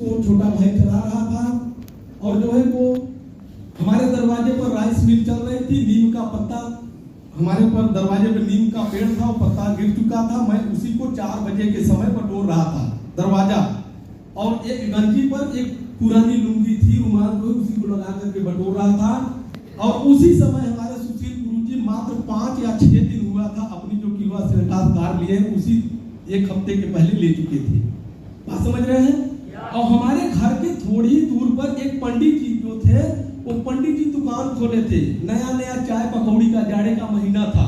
तो छोटा भाई चला रहा था और जो है वो हमारे दरवाजे पर राइस मिल चल रही थी। नीम का पत्ता हमारे पर दरवाजे पर नीम का पेड़ था, वो पत्ता गिर चुका था। मैं उसी को 4 बजे के समय पर तोड़ रहा था दरवाजा, और एक गंजी पर एक पुरानी लुंगी थी, रुमाल को उसी को लगा करके बटोर रहा था। और उसी समय हमारे सुशील गुरुजी मात्र 5 या 6 दिन हुआ था अपनी जो किलवा सरकार कार लिए उसी 1 हफ्ते के पहले ले चुके थे। बात समझ रहे हैं? और हमारे घर के थोड़ी दूर पर एक पंडित जी जो थे, वो पंडित जी दुकान खोले थे। नया नया चाय पकौड़ी का जाड़े का महीना था,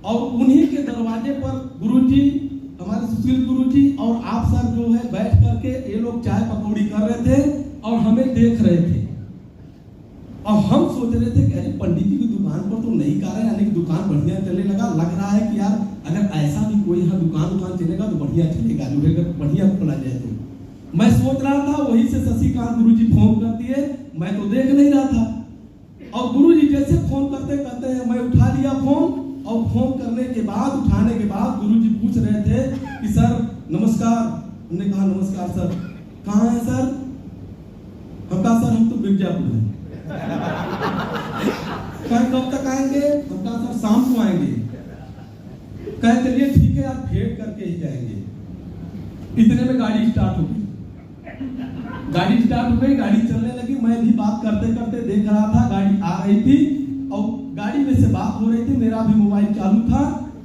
और उन्हीं के दरवाजे पर गुरुजी, हमारे सुशील गुरुजी और आप सर जो है बैठ करके ये लोग चाय पकौड़ी कर रहे थे और हमें देख रहे थे। और हम सोच रहे थे कि अरे पंडित जी की दुकान पर तो नई कार है, यानी कि दुकान बढ़िया चलने लगा। लग रहा है कि यार अगर ऐसा भी कोई यहाँ दुकान चलेगा तो बढ़िया चलेगा, जो है अगर बढ़िया खुला जाए तो। मैं सोच रहा था, वहीं से शशिकांत गुरुजी फोन कर दिए, मैं तो देख नहीं रहा था। और गुरुजी जैसे फोन करते करते हैं मैं उठा लिया फोन, और फोन करने के बाद, उठाने के बाद गुरुजी पूछ रहे थे कि सर नमस्कार। हमने कहा नमस्कार सर। कहाँ है सर? हम कहा सर हम तो मिर्जापुर हैं। कहे कब तक आएंगे? हम कहा सर शाम को आएंगे। कहे चलिए ठीक है, आप भेंट करके ही जाएंगे। इतने में गाड़ी स्टार्ट हो गई। गाड़ी चलने लगी। मैं भी बात करते करते देख रहा था, गाड़ी आ रही थी और गाड़ी में से बात हो रही थी। मेरा भी मोबाइल चालू था।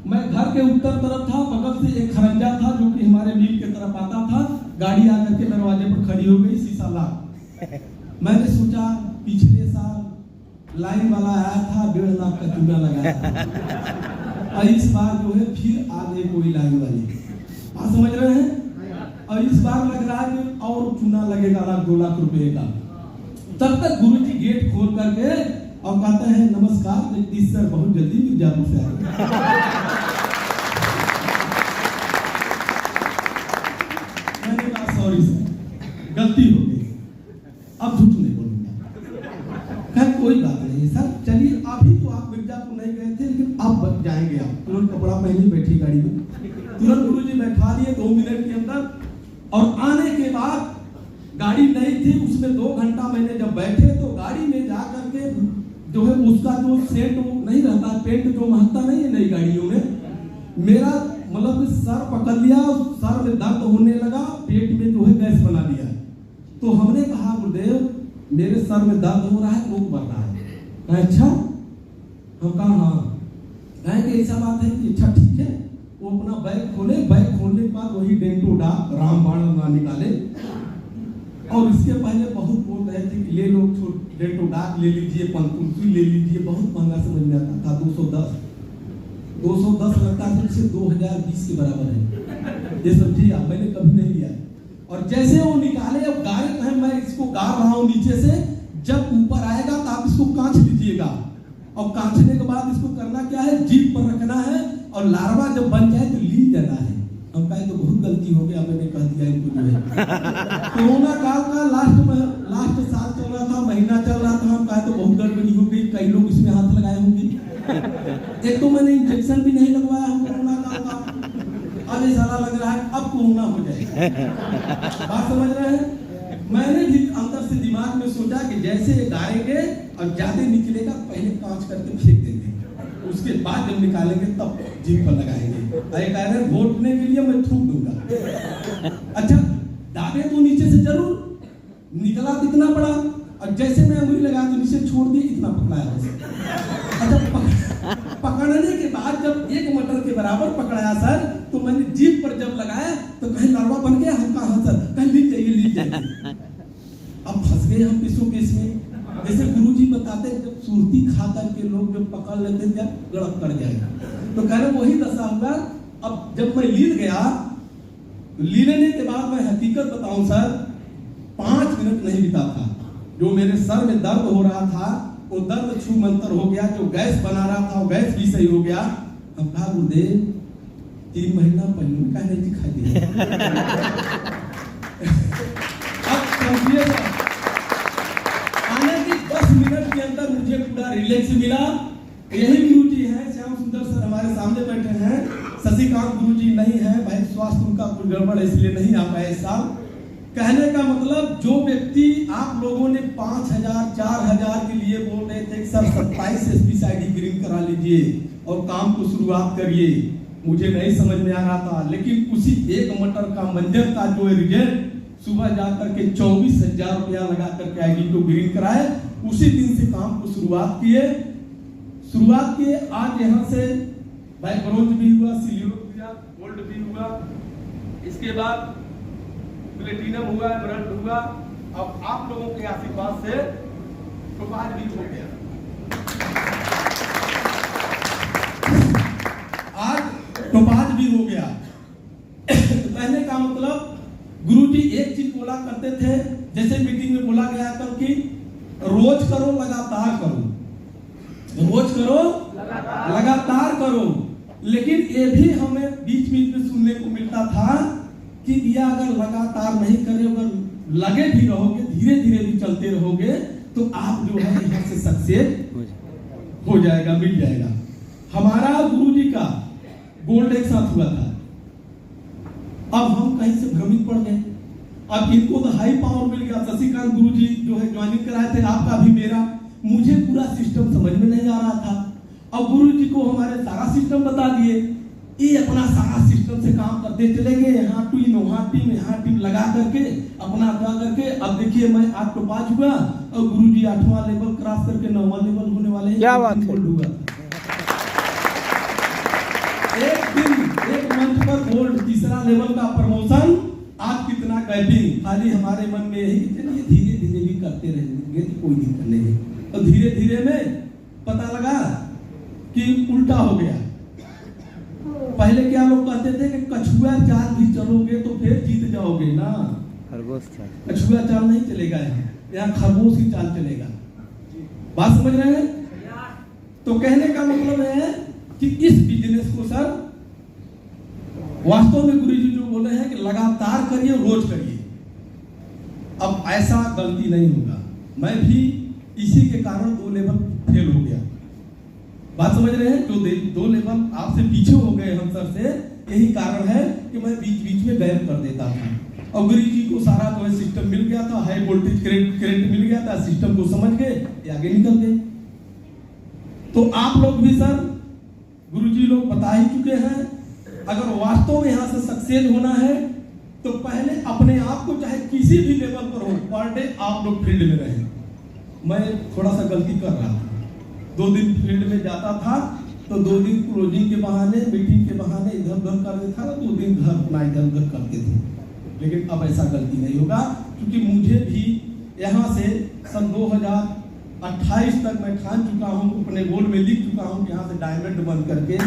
मैं घर के उत्तर तरफ था, बगल से एक खरंजा था जो कि हमारे मिल के तरफ आता था। गाड़ी आकर के दरवाजे पर खड़ी हो गई, शीशा लाख। मैंने सोचा पिछले साल लाइन वाला आया था, 1.5 लाख का चूना लगाया था, और इस बार जो है फिर आ गई कोई लाइन वाली। आप समझ रहे हैं? और इस बार लग रहा है कि और चूना लगेगा 1-2 लाख रुपए का। तब तक गुरुजी गेट खोल करके और कहते हैं नमस्कार जगदीश सर, बहुत जल्दी मिर्जापुर से आए। मैंने कहा सॉरी सर, गलती हो गई, अब झूठ नहीं बोलूंगा। खैर कोई बात नहीं सर, चलिए अभी तो आप मिर्जापुर नहीं गए थे, लेकिन अब जाएंगे आप। तुरंत कपड़ा पहनी बैठी गाड़ी में, तुरंत गुरुजी बैठा दिए 2 मिनट के अंदर। और आने के बाद गाड़ी नहीं थी, उसमें 2 घंटा मैंने जब बैठे तो गाड़ी में जा करके जो है उसका जो सेंट नहीं रहता, पेंट जो महकता नहीं है नई गाड़ियों में, मेरा मतलब सर पकड़ लिया, सर में दर्द होने लगा, पेट में जो है गैस बना दिया। तो हमने कहा गुरुदेव मेरे सर में दर्द हो रहा है, भूख बढ़ रहा है। अच्छा, हम कहा हाँ। कहेंगे ऐसा बात है कि अच्छा ठीक है। वो अपना बैग खोले, बैग खोलने के बाद वही डेंटो डाक रामबाण निकाले, और इसके पहले बहुत बोल रहे थे कि ले लो डेंटो डाक ले लीजिए, पंतुलसी ले लीजिए, बहुत महंगा समझ में आता था। 210 लगता था, जैसे 2020 के बराबर है ये सब जी। मैंने कभी नहीं लिया। और जैसे वो निकाले, अब गाय कहे मैं इसको गा रहा हूँ नीचे से, जब ऊपर आएगा तो आप इसको कांच लीजिएगा, और कांचने के बाद इसको करना क्या है, जीभ पर रखना है, और लार्वा जब बन जाए तो लील जाना है। हम कहे तो बहुत गलती हो गया, मैंने कह दिया इनको जो है। कोरोना काल का लास्ट साल चल रहा था, महीना चल रहा था। हम कहे तो बहुत गड़बड़ी हो गई, कई लोग इसमें हाथ लगाए होंगे। एक तो मैंने इंजेक्शन भी नहीं लगवाया हम कोरोना काल का, अब ऐसा लग रहा है अब कोरोना हो जाए। बात समझ रहे हैं? मैंने भी अंदर से दिमाग में सोचा कि जैसे गाएंगे और ज्यादा निकलेगा पहले कांच करके फेंक देंगे, उसके बाद जब निकालेंगे तब जीभ पर लगाएंगे। अरे कह रहे घोटने के लिए मैं थूक दूंगा। अच्छा, दाबे तो नीचे से जरूर निकला तो इतना बड़ा, और जैसे मैं उंगली लगा तो नीचे छोड़ दिए, इतना पकड़ाया। अच्छा, पकड़ने के बाद जब 1 मटर के बराबर पकड़ाया सर, तो मैंने जीभ पर जब लगाया तो कहीं लार्वा बन गया। हम कहा सर, कहीं लीक जाइए। अब फंस गए हम किसों केस में। जैसे गुरुजी बताते हैं जब सुरती खा करके लोग जब पकड़ लेते हैं गड़क कर जाएगा, तो कह रहे वही दशा होगा। अब जब मैं लील गया, लीलने के बाद मैं हकीकत बताऊं सर, 5 मिनट नहीं बीता था, जो मेरे सर में दर्द हो रहा था वो दर्द छू मंतर हो गया, जो गैस बना रहा था वो गैस भी सही हो गया। हम कहा गुरुदेव 3 महीना पहले का नहीं दिखाई दिया। अब समझिए आने की 10 मिनट के अंदर मुझे पूरा रिलैक्स मिला। यही गुरुजी हैं, श्याम सुंदर सर हमारे सामने बैठे हैं, शशिकांत गुरुजी नहीं है, भाई स्वास्थ्य उनका कुछ गड़बड़ है इसलिए नहीं आ पाए इस साल। कहने का मतलब जो व्यक्ति आप लोगों ने 5,000 4,000 के लिए बोल रहे थे कि सर 27 एसपीसीआईडी ग्रीन करा लीजिए और काम को शुरुआत करिए, मुझे नहीं समझ में आ रहा था, लेकिन उसी एक मटर का मंजर का जो रिजल्ट सुबह जाकर के 24,000 रुपया लगा करके आईडी को ग्रीन कराए, उसी दिन से काम को शुरुआत किए। आज यहाँ से भाई ब्रोंज भी हुआ, सिल्वर भी हुआ, गोल्ड भी हुआ, इसके बाद प्लेटिनम हुआ, एमरल्ड हुआ, अब आप लोगों के आशीर्वाद से टोपाज भी हो गया। आज टोपाज भी हो गया। कहने का मतलब गुरुजी एक चीज बोला करते थे, जैसे मीटिंग में बोला गया कल कि रोज करो लगातार करो, रोज करो लगातार करो। लेकिन ये भी हमें बीच बीच में सुनने को मिलता था कि भैया अगर लगातार नहीं करे, अगर लगे भी रहोगे, धीरे धीरे भी चलते रहोगे, तो आप जो है यहाँ से सक्सेस हो जाएगा, मिल जाएगा। हमारा गुरुजी का गोल्ड एक साथ हुआ था, अब हम कहीं से भ्रमित पड़ गए। अब इनको तो हाई पावर मिल गया, शशिकांत गुरुजी जो है ज्वाइनिंग कराए थे, आपका भी मेरा, मुझे पूरा सिस्टम समझ में नहीं आ रहा था। अब गुरुजी को हमारे सारा सिस्टम बता दिए, ये अपना सारा सिस्टम से काम करते चले गए, यहाँ टीम वहाँ टीम यहाँ टीम लगा करके अपना क्या करके। अब देखिए मैं 8 to 5 हुआ और गुरुजी 8वां लेवल क्रॉस करके 9वां लेवल होने वाले हैं। क्या बात है। एक दिन एक मंच पर गोल्ड, तीसरा लेवल का प्रमोशन, आज कितना गैपिंग। खाली हमारे मन में यही चलिए धीरे धीरे भी करते रहेंगे तो कोई दिक्कत नहीं है। और धीरे धीरे में पता लगा कि उल्टा हो गया। पहले क्या लोग कहते थे कि कछुआ चाल भी चलोगे तो फिर जीत जाओगे ना, खरगोश चाल, कछुआ चाल नहीं चलेगा, यहाँ खरगोश की चाल चलेगा। बात समझ रहे हैं? तो कहने का मतलब है कि इस बिजनेस को सर वास्तव में गुरुजी जो बोले हैं कि लगातार करिए, रोज करिए। अब ऐसा गलती नहीं होगा। मैं भी इसी के कारण 2 लेवल फेल हो गया। बात समझ रहे हैं? जो 2 लेवल आपसे पीछे हो गए हम सर से, यही कारण है कि मैं बीच बीच में गैप कर देता था। और गुरुजी को सारा जो है सिस्टम मिल गया था, हाई वोल्टेज करंट मिल गया था, सिस्टम को समझ गए, आगे निकल गए। तो आप लोग भी सर गुरुजी लोग बता ही चुके हैं, अगर वास्तव में यहाँ से सक्सेस होना है तो पहले अपने आप को चाहे किसी भी लेवल पर हो, पर डे आप लोग फील्ड में रहें। मैं थोड़ा सा गलती कर रहा था, 2 दिन फील्ड में जाता था तो 2 दिन क्लोजिंग के बहाने, मीटिंग के बहाने इधर उधर कर देता था, 2 दिन घर अपना इधर उधर करते थे। लेकिन अब ऐसा गलती नहीं होगा, क्योंकि मुझे भी यहाँ से सन 2028 तक मैं ठान चुका हूँ, अपने गोल में लिख चुका हूँ कि यहाँ से डायमंड बन करके